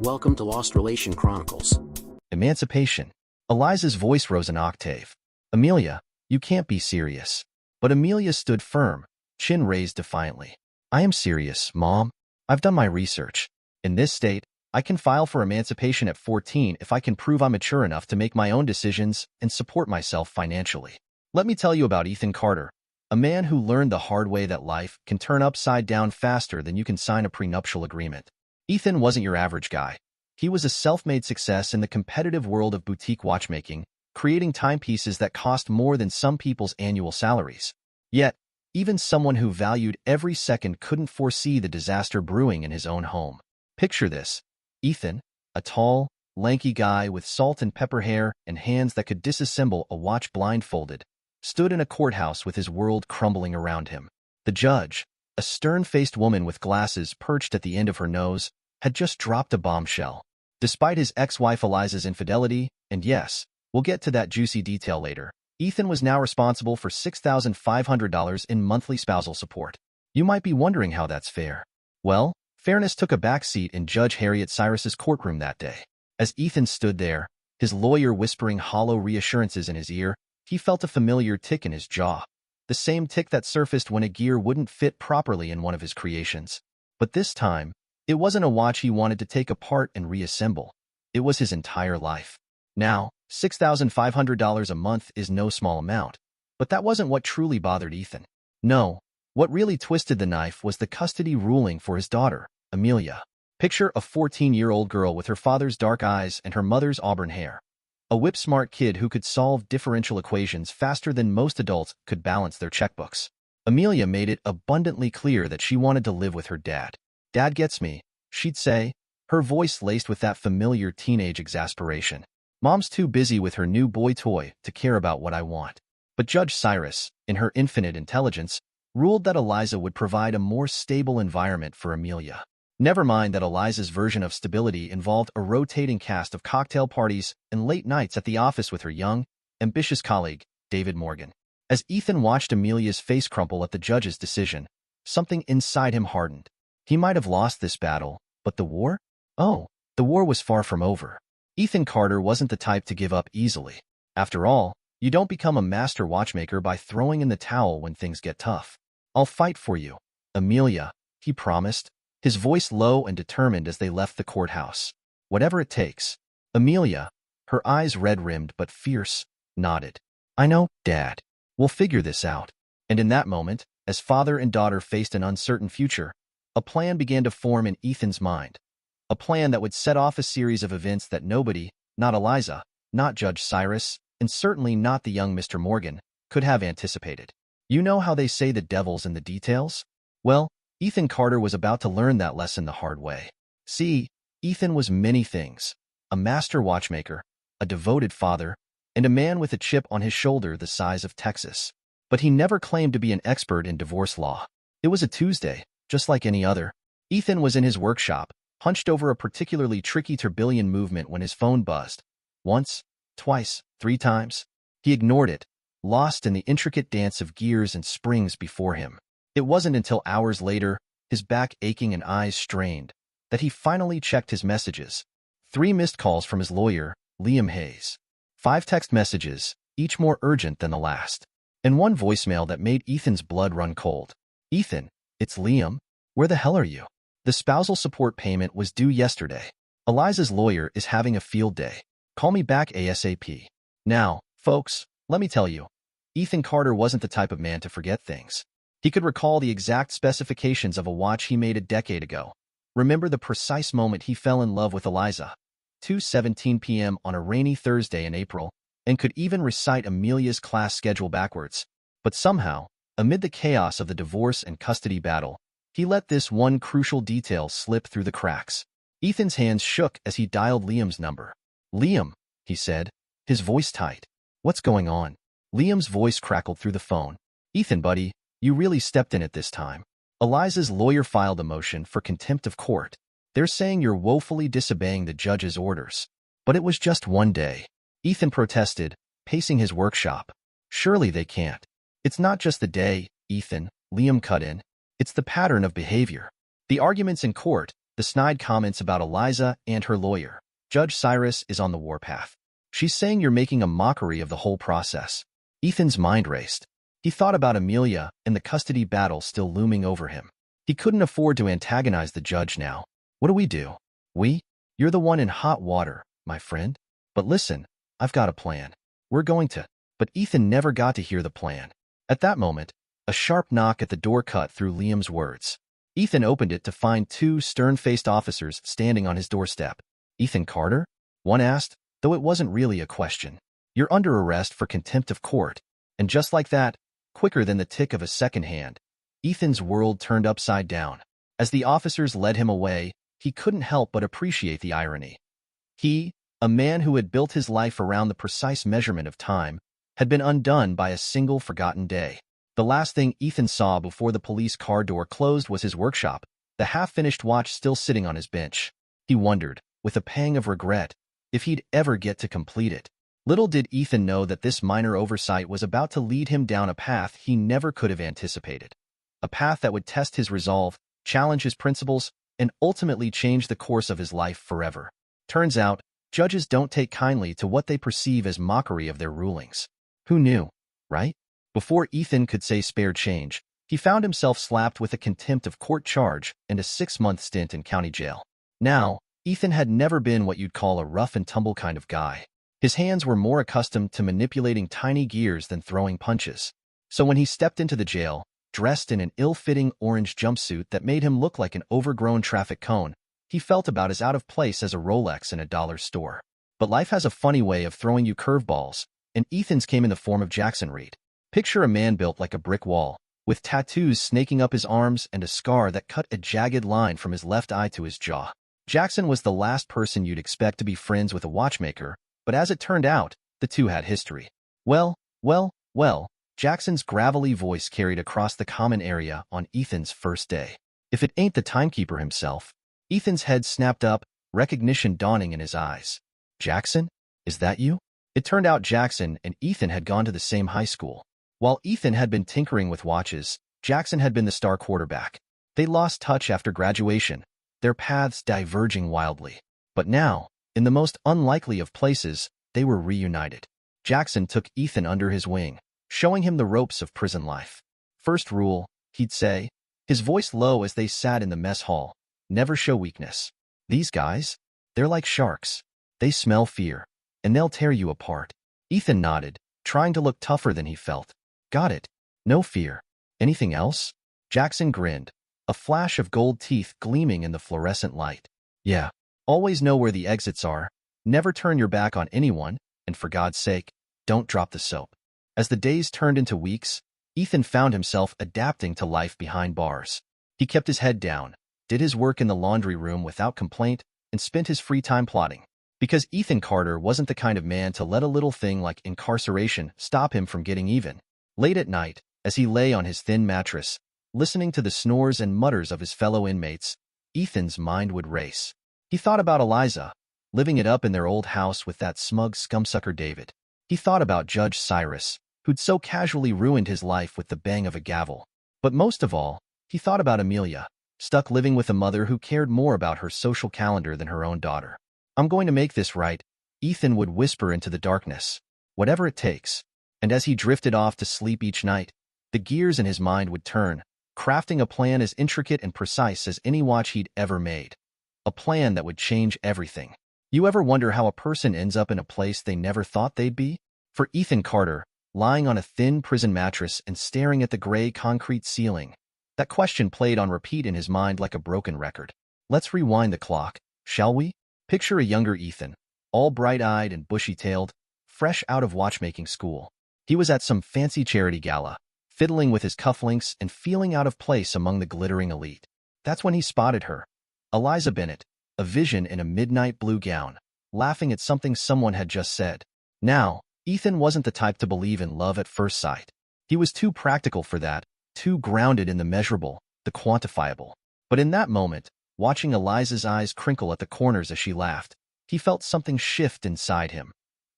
Welcome to Lost Relation Chronicles. Emancipation. Eliza's voice rose an octave. Amelia, you can't be serious. But Amelia stood firm, chin raised defiantly. I am serious, Mom. I've done my research. In this state, I can file for emancipation at 14 if I can prove I'm mature enough to make my own decisions and support myself financially. Let me tell you about Ethan Carter, a man who learned the hard way that life can turn upside down faster than you can sign a prenuptial agreement. Ethan wasn't your average guy. He was a self-made success in the competitive world of boutique watchmaking, creating timepieces that cost more than some people's annual salaries. Yet, even someone who valued every second couldn't foresee the disaster brewing in his own home. Picture this. Ethan, a tall, lanky guy with salt and pepper hair and hands that could disassemble a watch blindfolded, stood in a courthouse with his world crumbling around him. The judge, a stern-faced woman with glasses perched at the end of her nose, had just dropped a bombshell. Despite his ex-wife Eliza's infidelity, and yes, we'll get to that juicy detail later, Ethan was now responsible for $6,500 in monthly spousal support. You might be wondering how that's fair. Well, fairness took a backseat in Judge Harriet Cyrus's courtroom that day. As Ethan stood there, his lawyer whispering hollow reassurances in his ear, he felt a familiar tick in his jaw. The same tick that surfaced when a gear wouldn't fit properly in one of his creations. But this time, it wasn't a watch he wanted to take apart and reassemble. It was his entire life. Now, $6,500 a month is no small amount. But that wasn't what truly bothered Ethan. No, what really twisted the knife was the custody ruling for his daughter, Amelia. Picture a 14-year-old girl with her father's dark eyes and her mother's auburn hair. A whip-smart kid who could solve differential equations faster than most adults could balance their checkbooks. Amelia made it abundantly clear that she wanted to live with her dad. Dad gets me, she'd say, her voice laced with that familiar teenage exasperation. Mom's too busy with her new boy toy to care about what I want. But Judge Cyrus, in her infinite intelligence, ruled that Eliza would provide a more stable environment for Amelia. Never mind that Eliza's version of stability involved a rotating cast of cocktail parties and late nights at the office with her young, ambitious colleague, David Morgan. As Ethan watched Amelia's face crumple at the judge's decision, something inside him hardened. He might have lost this battle, but the war? Oh, the war was far from over. Ethan Carter wasn't the type to give up easily. After all, you don't become a master watchmaker by throwing in the towel when things get tough. I'll fight for you, Amelia, he promised, his voice low and determined as they left the courthouse. Whatever it takes. Amelia, her eyes red-rimmed but fierce, nodded. I know, Dad. We'll figure this out. And in that moment, as father and daughter faced an uncertain future, a plan began to form in Ethan's mind. A plan that would set off a series of events that nobody, not Eliza, not Judge Cyrus, and certainly not the young Mr. Morgan, could have anticipated. You know how they say the devil's in the details? Well, Ethan Carter was about to learn that lesson the hard way. See, Ethan was many things. A master watchmaker, a devoted father, and a man with a chip on his shoulder the size of Texas. But he never claimed to be an expert in divorce law. It was a Tuesday, just like any other. Ethan was in his workshop, hunched over a particularly tricky tourbillon movement when his phone buzzed. Once, twice, 3 times. He ignored it, lost in the intricate dance of gears and springs before him. It wasn't until hours later, his back aching and eyes strained, that he finally checked his messages. 3 missed calls from his lawyer, Liam Hayes. 5 text messages, each more urgent than the last. And 1 voicemail that made Ethan's blood run cold. Ethan, it's Liam. Where the hell are you? The spousal support payment was due yesterday. Eliza's lawyer is having a field day. Call me back ASAP. Now, folks, let me tell you, Ethan Carter wasn't the type of man to forget things. He could recall the exact specifications of a watch he made a decade ago. Remember the precise moment he fell in love with Eliza, 2:17 p.m. on a rainy Thursday in April, and could even recite Amelia's class schedule backwards. But somehow, amid the chaos of the divorce and custody battle, he let this one crucial detail slip through the cracks. Ethan's hands shook as he dialed Liam's number. Liam, he said, his voice tight. What's going on? Liam's voice crackled through the phone. Ethan, buddy, you really stepped in it this time. Eliza's lawyer filed a motion for contempt of court. They're saying you're woefully disobeying the judge's orders. But it was just one day. Ethan protested, pacing his workshop. Surely they can't. It's not just the day, Ethan, Liam cut in. It's the pattern of behavior. The arguments in court, The snide comments about Eliza and her lawyer. Judge Cyrus is on the warpath. She's saying you're making a mockery of the whole process. Ethan's mind raced. He thought about Amelia and the custody battle still looming over him. He couldn't afford to antagonize the judge now. What do we do? We? You're the one in hot water, my friend. But listen, I've got a plan. We're going to. But Ethan never got to hear the plan. At that moment, a sharp knock at the door cut through Liam's words. Ethan opened it to find two stern-faced officers standing on his doorstep. Ethan Carter? One asked, though it wasn't really a question. You're under arrest for contempt of court. And just like that, quicker than the tick of a second hand, Ethan's world turned upside down. As the officers led him away, he couldn't help but appreciate the irony. He, a man who had built his life around the precise measurement of time, had been undone by a single forgotten day. The last thing Ethan saw before the police car door closed was his workshop, the half-finished watch still sitting on his bench. He wondered, with a pang of regret, if he'd ever get to complete it. Little did Ethan know that this minor oversight was about to lead him down a path he never could have anticipated. A path that would test his resolve, challenge his principles, and ultimately change the course of his life forever. Turns out, judges don't take kindly to what they perceive as mockery of their rulings. Who knew, right? Before Ethan could say spare change, he found himself slapped with a contempt of court charge and a 6-month stint in county jail. Now, Ethan had never been what you'd call a rough-and-tumble kind of guy. His hands were more accustomed to manipulating tiny gears than throwing punches. So when he stepped into the jail, dressed in an ill-fitting orange jumpsuit that made him look like an overgrown traffic cone, he felt about as out of place as a Rolex in a dollar store. But life has a funny way of throwing you curveballs, and Ethan's came in the form of Jackson Reed. Picture a man built like a brick wall, with tattoos snaking up his arms and a scar that cut a jagged line from his left eye to his jaw. Jackson was the last person you'd expect to be friends with a watchmaker, but as it turned out, the two had history. Well, Jackson's gravelly voice carried across the common area on Ethan's first day. If it ain't the timekeeper himself. Ethan's head snapped up, recognition dawning in his eyes. Jackson? Is that you? It turned out Jackson and Ethan had gone to the same high school. While Ethan had been tinkering with watches, Jackson had been the star quarterback. They lost touch after graduation, their paths diverging wildly. But now, in the most unlikely of places, they were reunited. Jackson took Ethan under his wing, showing him the ropes of prison life. First rule, he'd say, his voice low as they sat in the mess hall, never show weakness. These guys? They're like sharks. They smell fear, and they'll tear you apart. Ethan nodded, trying to look tougher than he felt. Got it. No fear. Anything else? Jackson grinned, a flash of gold teeth gleaming in the fluorescent light. Yeah. Always know where the exits are, never turn your back on anyone, and for God's sake, don't drop the soap. As the days turned into weeks, Ethan found himself adapting to life behind bars. He kept his head down, did his work in the laundry room without complaint, and spent his free time plotting. Because Ethan Carter wasn't the kind of man to let a little thing like incarceration stop him from getting even. Late at night, as he lay on his thin mattress, listening to the snores and mutters of his fellow inmates, Ethan's mind would race. He thought about Eliza, living it up in their old house with that smug scumsucker David. He thought about Judge Cyrus, who'd so casually ruined his life with the bang of a gavel. But most of all, he thought about Amelia, stuck living with a mother who cared more about her social calendar than her own daughter. I'm going to make this right, Ethan would whisper into the darkness. Whatever it takes. And as he drifted off to sleep each night, the gears in his mind would turn, crafting a plan as intricate and precise as any watch he'd ever made. A plan that would change everything. You ever wonder how a person ends up in a place they never thought they'd be? For Ethan Carter, lying on a thin prison mattress and staring at the gray concrete ceiling, that question played on repeat in his mind like a broken record. Let's rewind the clock, shall we? Picture a younger Ethan, all bright-eyed and bushy-tailed, fresh out of watchmaking school. He was at some fancy charity gala, fiddling with his cufflinks and feeling out of place among the glittering elite. That's when he spotted her. Eliza Bennett, a vision in a midnight blue gown, laughing at something someone had just said. Now, Ethan wasn't the type to believe in love at first sight. He was too practical for that, too grounded in the measurable, the quantifiable. But in that moment, watching Eliza's eyes crinkle at the corners as she laughed, he felt something shift inside him,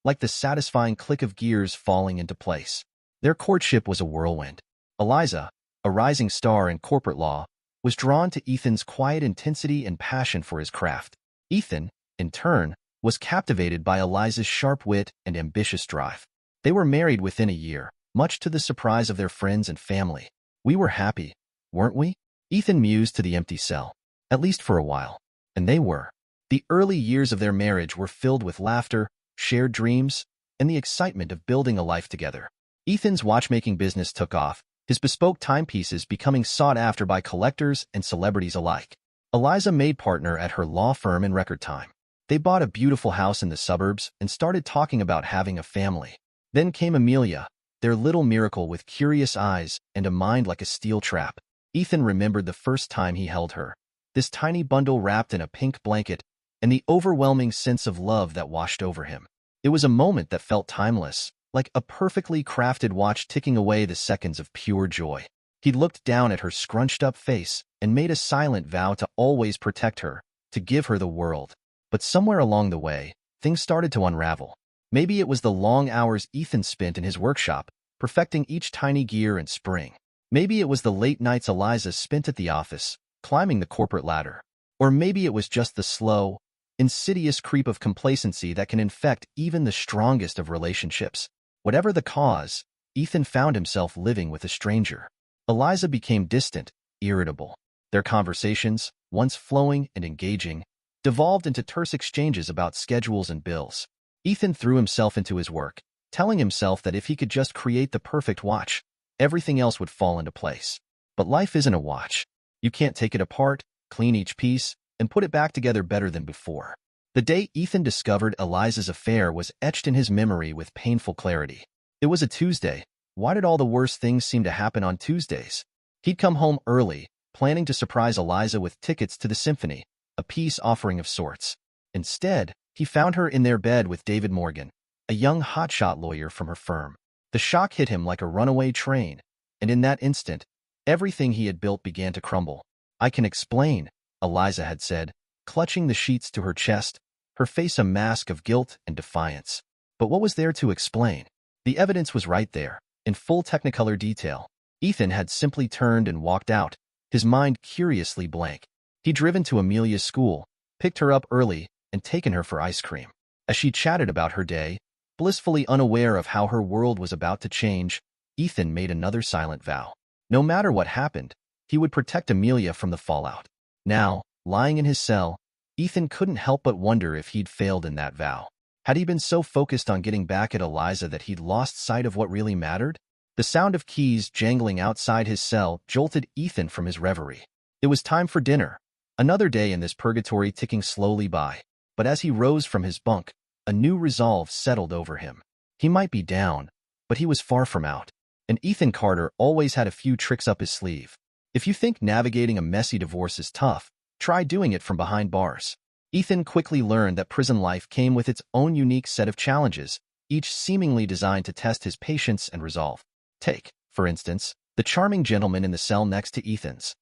like the satisfying click of gears falling into place. Their courtship was a whirlwind. Eliza, a rising star in corporate law, was drawn to Ethan's quiet intensity and passion for his craft. Ethan, in turn, was captivated by Eliza's sharp wit and ambitious drive. They were married within a year, much to the surprise of their friends and family. "We were happy, weren't we?" Ethan mused to the empty cell. "At least for a while." And they were. The early years of their marriage were filled with laughter, shared dreams, and the excitement of building a life together. Ethan's watchmaking business took off, his bespoke timepieces becoming sought after by collectors and celebrities alike. Eliza made partner at her law firm in record time. They bought a beautiful house in the suburbs and started talking about having a family. Then came Amelia, their little miracle with curious eyes and a mind like a steel trap. Ethan remembered the first time he held her, this tiny bundle wrapped in a pink blanket, and the overwhelming sense of love that washed over him. It was a moment that felt timeless, like a perfectly crafted watch ticking away the seconds of pure joy. He looked down at her scrunched-up face and made a silent vow to always protect her, to give her the world. But somewhere along the way, things started to unravel. Maybe it was the long hours Ethan spent in his workshop, perfecting each tiny gear and spring. Maybe it was the late nights Eliza spent at the office, climbing the corporate ladder. Or maybe it was just the slow, insidious creep of complacency that can infect even the strongest of relationships. Whatever the cause, Ethan found himself living with a stranger. Eliza became distant, irritable. Their conversations, once flowing and engaging, devolved into terse exchanges about schedules and bills. Ethan threw himself into his work, telling himself that if he could just create the perfect watch, everything else would fall into place. But life isn't a watch. You can't take it apart, clean each piece, and put it back together better than before. The day Ethan discovered Eliza's affair was etched in his memory with painful clarity. It was a Tuesday. Why did all the worst things seem to happen on Tuesdays? He'd come home early, planning to surprise Eliza with tickets to the symphony, a peace offering of sorts. Instead, he found her in their bed with David Morgan, a young hotshot lawyer from her firm. The shock hit him like a runaway train, and in that instant, everything he had built began to crumble. "I can explain," Eliza had said, clutching the sheets to her chest, her face a mask of guilt and defiance. But what was there to explain? The evidence was right there, in full technicolor detail. Ethan had simply turned and walked out, his mind curiously blank. He'd driven to Amelia's school, picked her up early, and taken her for ice cream. As she chatted about her day, blissfully unaware of how her world was about to change, Ethan made another silent vow. No matter what happened, he would protect Amelia from the fallout. Now, lying in his cell, Ethan couldn't help but wonder if he'd failed in that vow. Had he been so focused on getting back at Eliza that he'd lost sight of what really mattered? The sound of keys jangling outside his cell jolted Ethan from his reverie. It was time for dinner. Another day in this purgatory ticking slowly by. But as he rose from his bunk, a new resolve settled over him. He might be down, but he was far from out. And Ethan Carter always had a few tricks up his sleeve. If you think navigating a messy divorce is tough, try doing it from behind bars. Ethan quickly learned that prison life came with its own unique set of challenges, each seemingly designed to test his patience and resolve. Take, for instance, the charming gentleman in the cell next to Ethan's.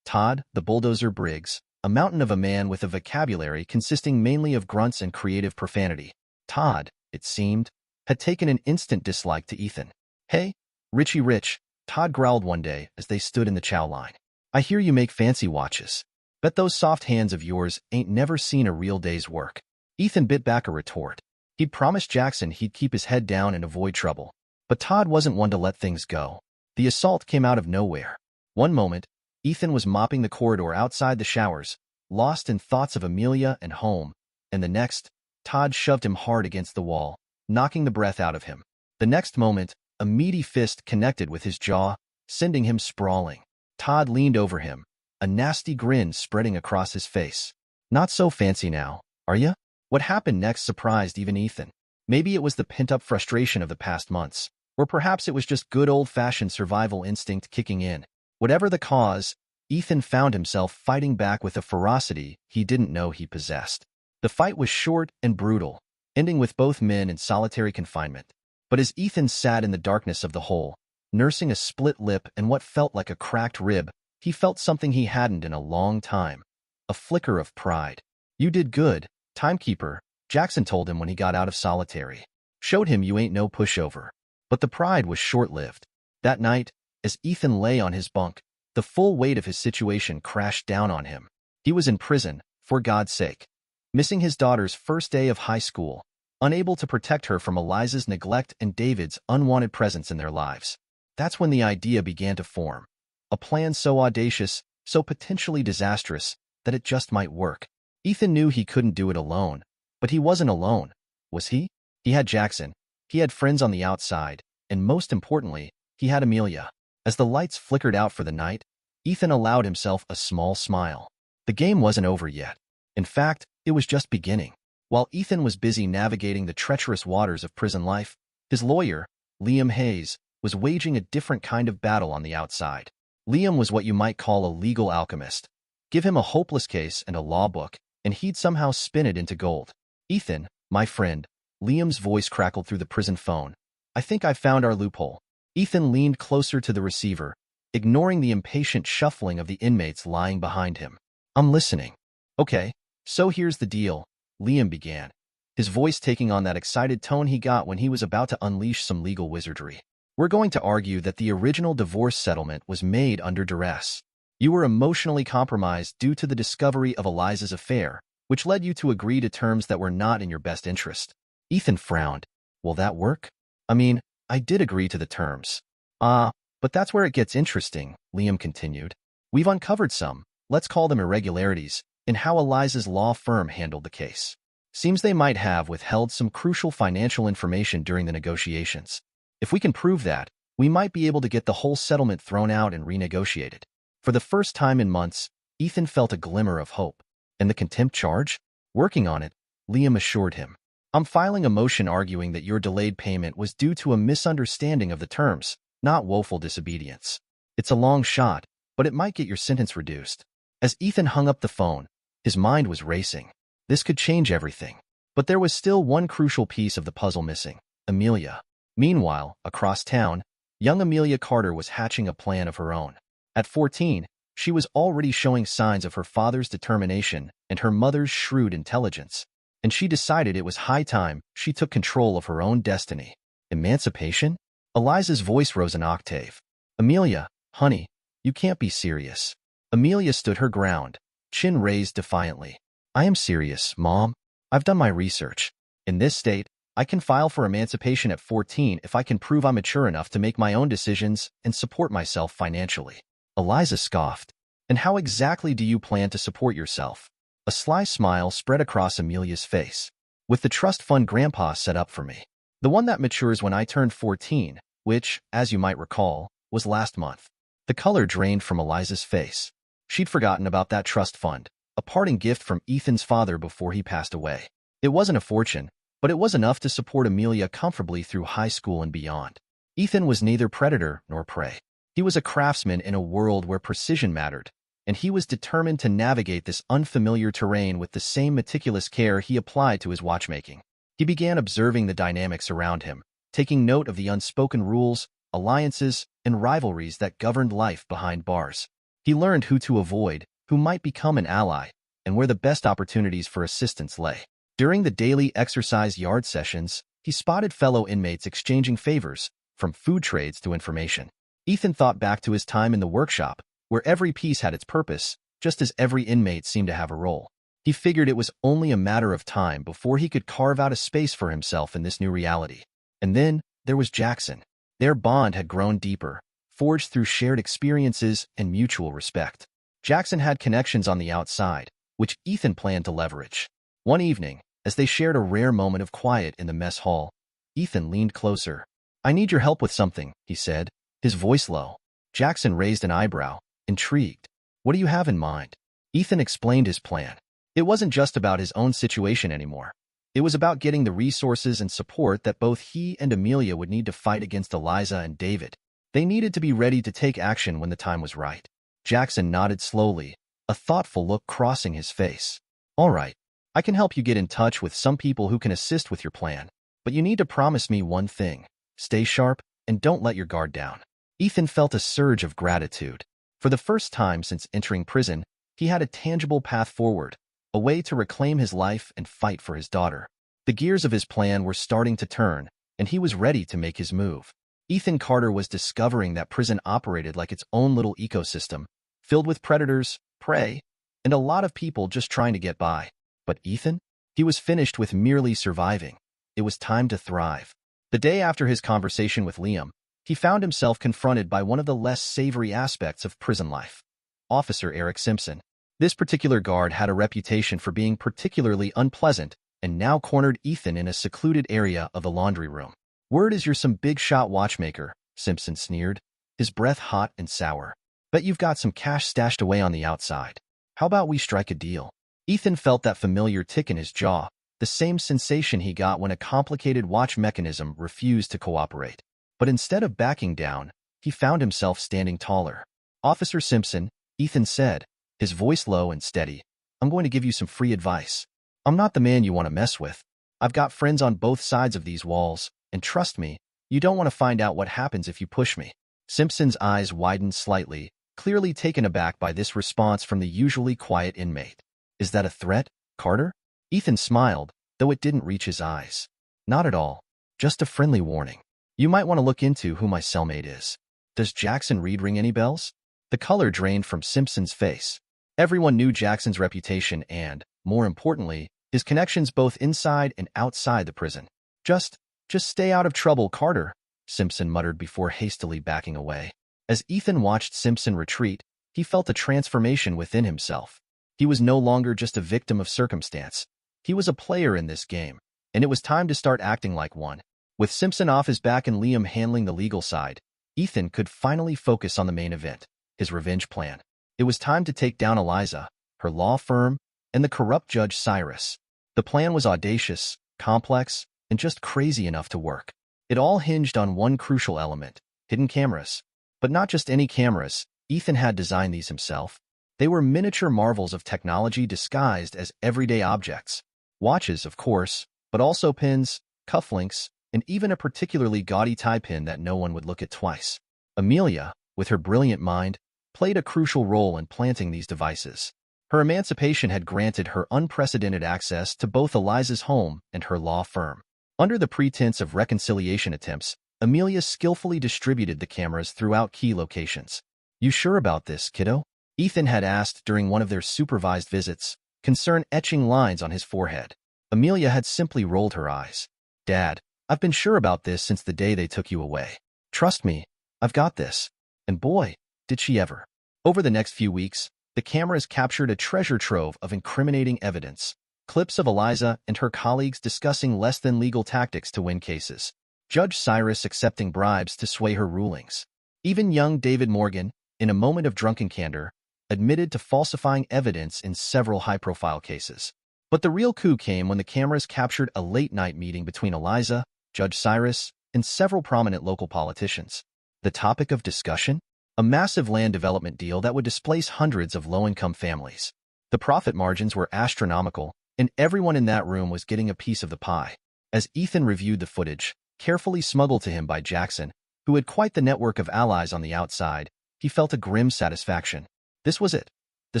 Todd, the bulldozer Briggs, a mountain of a man with a vocabulary consisting mainly of grunts and creative profanity. Todd, it seemed, had taken an instant dislike to Ethan. "Hey, Richie Rich," Todd growled one day as they stood in the chow line. "I hear you make fancy watches. Bet those soft hands of yours ain't never seen a real day's work." Ethan bit back a retort. He'd promised Jackson he'd keep his head down and avoid trouble. But Todd wasn't one to let things go. The assault came out of nowhere. One moment, Ethan was mopping the corridor outside the showers, lost in thoughts of Amelia and home, and the next, Todd shoved him hard against the wall, knocking the breath out of him. The next moment, a meaty fist connected with his jaw, sending him sprawling. Todd leaned over him, a nasty grin spreading across his face. "Not so fancy now, are ya?" What happened next surprised even Ethan. Maybe it was the pent-up frustration of the past months, or perhaps it was just good old-fashioned survival instinct kicking in. Whatever the cause, Ethan found himself fighting back with a ferocity he didn't know he possessed. The fight was short and brutal, ending with both men in solitary confinement. But as Ethan sat in the darkness of the hole, nursing a split lip and what felt like a cracked rib, he felt something he hadn't in a long time. A flicker of pride. "You did good, timekeeper," Jackson told him when he got out of solitary. "Showed him you ain't no pushover." But the pride was short-lived. That night, as Ethan lay on his bunk, The full weight of his situation crashed down on him. He was in prison, for God's sake, missing his daughter's first day of high school, unable to protect her from Eliza's neglect and David's unwanted presence in their lives. That's when the idea began to form. A plan so audacious, so potentially disastrous, that it just might work. Ethan knew he couldn't do it alone, but he wasn't alone, was he? He had Jackson, he had friends on the outside, and most importantly, he had Amelia. As the lights flickered out for the night, Ethan allowed himself a small smile. The game wasn't over yet. In fact, it was just beginning. While Ethan was busy navigating the treacherous waters of prison life, his lawyer, Liam Hayes, was waging a different kind of battle on the outside. Liam was what you might call a legal alchemist. Give him a hopeless case and a law book, and he'd somehow spin it into gold. Ethan, my friend, Liam's voice crackled through the prison phone. I think I found our loophole. Ethan leaned closer to the receiver, ignoring the impatient shuffling of the inmates lying behind him. I'm listening. Okay, so here's the deal, Liam began, his voice taking on that excited tone he got when he was about to unleash some legal wizardry. We're going to argue that the original divorce settlement was made under duress. You were emotionally compromised due to the discovery of Eliza's affair, which led you to agree to terms that were not in your best interest. Ethan frowned. Will that work? I mean, I did agree to the terms. But that's where it gets interesting, Liam continued. We've uncovered some, let's call them irregularities, in how Eliza's law firm handled the case. Seems they might have withheld some crucial financial information during the negotiations. If we can prove that, we might be able to get the whole settlement thrown out and renegotiated. For the first time in months, Ethan felt a glimmer of hope. And the contempt charge? Working on it, Liam assured him. I'm filing a motion arguing that your delayed payment was due to a misunderstanding of the terms, not woeful disobedience. It's a long shot, but it might get your sentence reduced. As Ethan hung up the phone, his mind was racing. This could change everything. But there was still one crucial piece of the puzzle missing: Amelia. Meanwhile, across town, young Amelia Carter was hatching a plan of her own. At 14, she was already showing signs of her father's determination and her mother's shrewd intelligence, and she decided it was high time she took control of her own destiny. Emancipation? Eliza's voice rose an octave. Amelia, honey, you can't be serious. Amelia stood her ground, chin raised defiantly. I am serious, Mom. I've done my research. In this state, I can file for emancipation at 14 if I can prove I'm mature enough to make my own decisions and support myself financially. Eliza scoffed. And how exactly do you plan to support yourself? A sly smile spread across Amelia's face. With the trust fund Grandpa set up for me. The one that matures when I turned 14, which, as you might recall, was last month. The color drained from Eliza's face. She'd forgotten about that trust fund, a parting gift from Ethan's father before he passed away. It wasn't a fortune, but it was enough to support Amelia comfortably through high school and beyond. Ethan was neither predator nor prey. He was a craftsman in a world where precision mattered, and he was determined to navigate this unfamiliar terrain with the same meticulous care he applied to his watchmaking. He began observing the dynamics around him, taking note of the unspoken rules, alliances, and rivalries that governed life behind bars. He learned who to avoid, who might become an ally, and where the best opportunities for assistance lay. During the daily exercise yard sessions, he spotted fellow inmates exchanging favors, from food trades to information. Ethan thought back to his time in the workshop, where every piece had its purpose, just as every inmate seemed to have a role. He figured it was only a matter of time before he could carve out a space for himself in this new reality. And then, there was Jackson. Their bond had grown deeper, forged through shared experiences and mutual respect. Jackson had connections on the outside, which Ethan planned to leverage. One evening, as they shared a rare moment of quiet in the mess hall, Ethan leaned closer. I need your help with something, he said, his voice low. Jackson raised an eyebrow, intrigued. What do you have in mind? Ethan explained his plan. It wasn't just about his own situation anymore. It was about getting the resources and support that both he and Amelia would need to fight against Eliza and David. They needed to be ready to take action when the time was right. Jackson nodded slowly, a thoughtful look crossing his face. All right, I can help you get in touch with some people who can assist with your plan, but you need to promise me one thing. Stay sharp and don't let your guard down. Ethan felt a surge of gratitude. For the first time since entering prison, he had a tangible path forward, a way to reclaim his life and fight for his daughter. The gears of his plan were starting to turn, and he was ready to make his move. Ethan Carter was discovering that prison operated like its own little ecosystem, filled with predators, prey, and a lot of people just trying to get by. But Ethan? He was finished with merely surviving. It was time to thrive. The day after his conversation with Liam, he found himself confronted by one of the less savory aspects of prison life. Officer Eric Simpson. This particular guard had a reputation for being particularly unpleasant and now cornered Ethan in a secluded area of the laundry room. "Word is you're some big-shot watchmaker," Simpson sneered, his breath hot and sour. "Bet you've got some cash stashed away on the outside. How about we strike a deal?" Ethan felt that familiar tick in his jaw, the same sensation he got when a complicated watch mechanism refused to cooperate. But instead of backing down, he found himself standing taller. "Officer Simpson," Ethan said, his voice low and steady, "I'm going to give you some free advice. I'm not the man you want to mess with. I've got friends on both sides of these walls, and trust me, you don't want to find out what happens if you push me." Simpson's eyes widened slightly, clearly taken aback by this response from the usually quiet inmate. "Is that a threat, Carter?" Ethan smiled, though it didn't reach his eyes. "Not at all. Just a friendly warning. You might want to look into who my cellmate is. Does Jackson Reed ring any bells?" The color drained from Simpson's face. Everyone knew Jackson's reputation and, more importantly, his connections both inside and outside the prison. Just stay out of trouble, Carter," Simpson muttered before hastily backing away. As Ethan watched Simpson retreat, he felt a transformation within himself. He was no longer just a victim of circumstance. He was a player in this game, and it was time to start acting like one. With Simpson off his back and Liam handling the legal side, Ethan could finally focus on the main event, his revenge plan. It was time to take down Eliza, her law firm, and the corrupt Judge Cyrus. The plan was audacious, complex, and just crazy enough to work. It all hinged on one crucial element: hidden cameras. But not just any cameras. Ethan had designed these himself. They were miniature marvels of technology disguised as everyday objects. Watches, of course, but also pins, cufflinks, and even a particularly gaudy tie pin that no one would look at twice. Amelia, with her brilliant mind, played a crucial role in planting these devices. Her emancipation had granted her unprecedented access to both Eliza's home and her law firm. Under the pretense of reconciliation attempts, Amelia skillfully distributed the cameras throughout key locations. "You sure about this, kiddo?" Ethan had asked during one of their supervised visits, concern etching lines on his forehead. Amelia had simply rolled her eyes. "Dad, I've been sure about this since the day they took you away. Trust me, I've got this." And boy, did she ever. Over the next few weeks, the cameras captured a treasure trove of incriminating evidence. Clips of Eliza and her colleagues discussing less-than-legal tactics to win cases. Judge Cyrus accepting bribes to sway her rulings. Even young David Morgan, in a moment of drunken candor, admitted to falsifying evidence in several high-profile cases. But the real coup came when the cameras captured a late-night meeting between Eliza, Judge Cyrus, and several prominent local politicians. The topic of discussion? A massive land development deal that would displace hundreds of low-income families. The profit margins were astronomical, and everyone in that room was getting a piece of the pie. As Ethan reviewed the footage, carefully smuggled to him by Jackson, who had quite the network of allies on the outside, he felt a grim satisfaction. This was it. The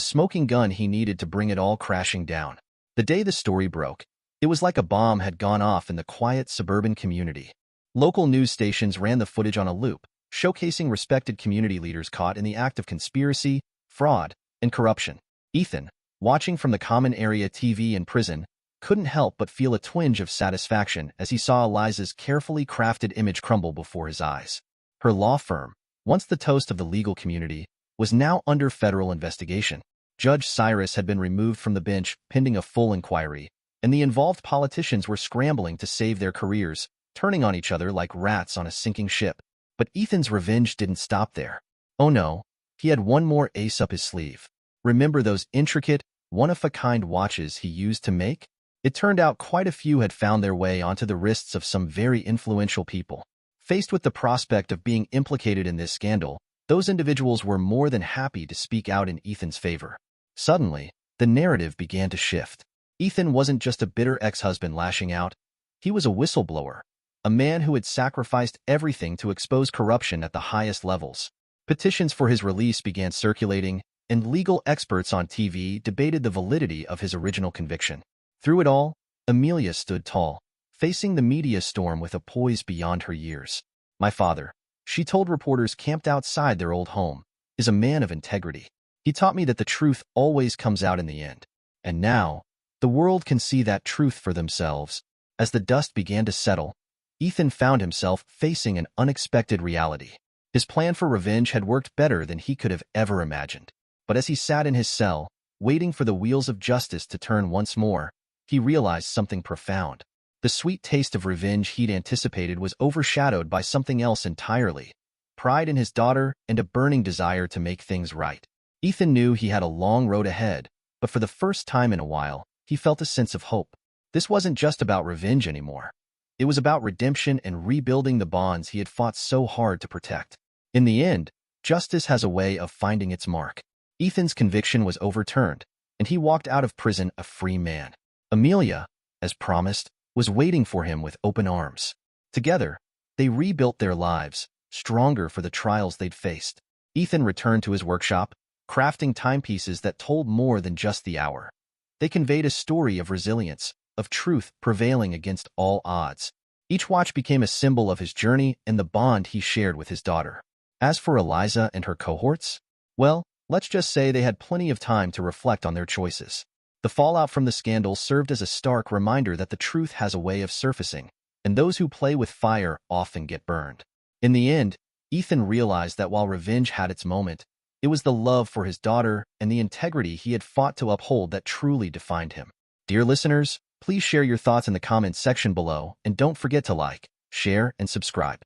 smoking gun he needed to bring it all crashing down. The day the story broke, it was like a bomb had gone off in the quiet suburban community. Local news stations ran the footage on a loop, showcasing respected community leaders caught in the act of conspiracy, fraud, and corruption. Ethan, watching from the common area TV in prison, couldn't help but feel a twinge of satisfaction as he saw Eliza's carefully crafted image crumble before his eyes. Her law firm, once the toast of the legal community, was now under federal investigation. Judge Cyrus had been removed from the bench pending a full inquiry, and the involved politicians were scrambling to save their careers, turning on each other like rats on a sinking ship. But Ethan's revenge didn't stop there. Oh no, he had one more ace up his sleeve. Remember those intricate, one-of-a-kind watches he used to make? It turned out quite a few had found their way onto the wrists of some very influential people. Faced with the prospect of being implicated in this scandal, those individuals were more than happy to speak out in Ethan's favor. Suddenly, the narrative began to shift. Ethan wasn't just a bitter ex-husband lashing out. He was a whistleblower, a man who had sacrificed everything to expose corruption at the highest levels. Petitions for his release began circulating, and legal experts on TV debated the validity of his original conviction. Through it all, Amelia stood tall, facing the media storm with a poise beyond her years. "My father," she told reporters camped outside their old home, is a man of integrity. He taught me that the truth always comes out in the end. And now, the world can see that truth for themselves. As the dust began to settle, Ethan found himself facing an unexpected reality. His plan for revenge had worked better than he could have ever imagined. But as he sat in his cell, waiting for the wheels of justice to turn once more, he realized something profound. The sweet taste of revenge he'd anticipated was overshadowed by something else entirely: pride in his daughter and a burning desire to make things right. Ethan knew he had a long road ahead, but for the first time in a while, he felt a sense of hope. This wasn't just about revenge anymore. It was about redemption and rebuilding the bonds he had fought so hard to protect. In the end, justice has a way of finding its mark. Ethan's conviction was overturned, and he walked out of prison a free man. Amelia, as promised, was waiting for him with open arms. Together, they rebuilt their lives, stronger for the trials they'd faced. Ethan returned to his workshop, crafting timepieces that told more than just the hour. They conveyed a story of resilience, of truth prevailing against all odds. Each watch became a symbol of his journey and the bond he shared with his daughter. As for Eliza and her cohorts, well, let's just say they had plenty of time to reflect on their choices. The fallout from the scandal served as a stark reminder that the truth has a way of surfacing, and those who play with fire often get burned. In the end, Ethan realized that while revenge had its moment, it was the love for his daughter and the integrity he had fought to uphold that truly defined him. Dear listeners, please share your thoughts in the comments section below, and don't forget to like, share, and subscribe.